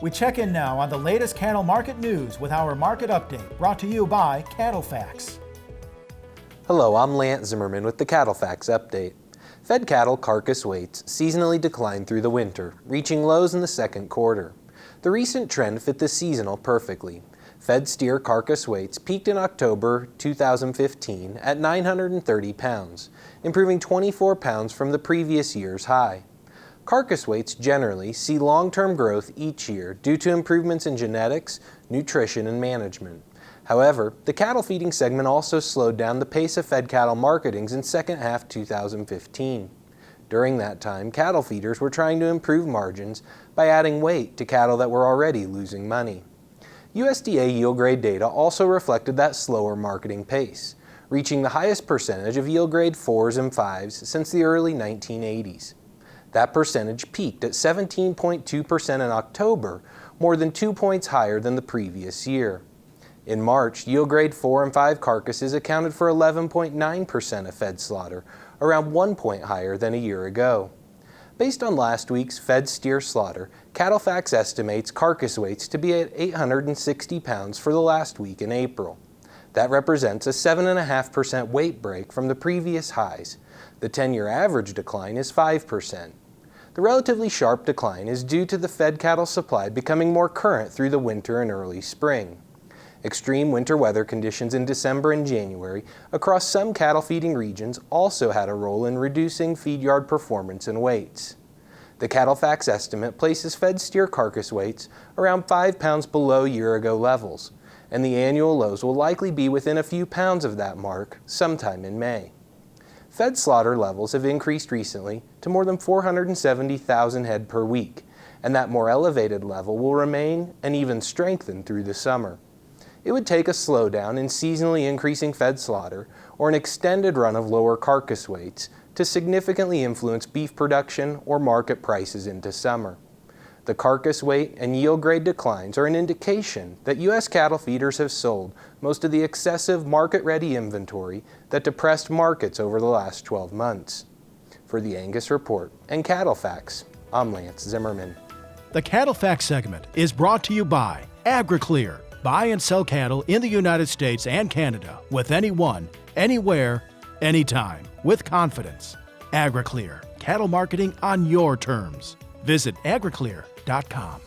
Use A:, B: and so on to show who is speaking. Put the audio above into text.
A: We check in now on the latest cattle market news with our market update, brought to you by CattleFax.
B: Hello, I'm Lance Zimmerman with the CattleFax update. Fed cattle carcass weights seasonally declined through the winter, reaching lows in the second quarter. The recent trend fit the seasonal perfectly. Fed steer carcass weights peaked in October 2015 at 930 pounds, improving 24 pounds from the previous year's high. Carcass weights generally see long-term growth each year due to improvements in genetics, nutrition, and management. However, the cattle feeding segment also slowed down the pace of fed cattle marketings in second half 2015. During that time, cattle feeders were trying to improve margins by adding weight to cattle that were already losing money. USDA yield grade data also reflected that slower marketing pace, reaching the highest percentage of yield grade 4s and 5s since the early 1980s. That percentage peaked at 17.2% in October, more than 2 points higher than the previous year. In March, yield grade 4 and 5 carcasses accounted for 11.9% of fed slaughter, around 1 point higher than a year ago. Based on last week's fed steer slaughter, CattleFax estimates carcass weights to be at 860 pounds for the last week in April. That represents a 7.5% weight break from the previous highs. The 10-year average decline is 5%. The relatively sharp decline is due to the fed cattle supply becoming more current through the winter and early spring. Extreme winter weather conditions in December and January across some cattle feeding regions also had a role in reducing feed yard performance and weights. The CattleFax estimate places fed steer carcass weights around 5 pounds below year-ago levels, and the annual lows will likely be within a few pounds of that mark sometime in May. Fed slaughter levels have increased recently to more than 470,000 head per week, and that more elevated level will remain and even strengthen through the summer. It would take a slowdown in seasonally increasing fed slaughter or an extended run of lower carcass weights to significantly influence beef production or market prices into summer. The carcass weight and yield grade declines are an indication that U.S. cattle feeders have sold most of the excessive market-ready inventory that depressed markets over the last 12 months. For the Angus Report and CattleFax, I'm Lance Zimmerman.
A: The CattleFax segment is brought to you by AgriClear. Buy and sell cattle in the United States and Canada with anyone, anywhere, anytime, with confidence. AgriClear, cattle marketing on your terms. Visit agriclear.com.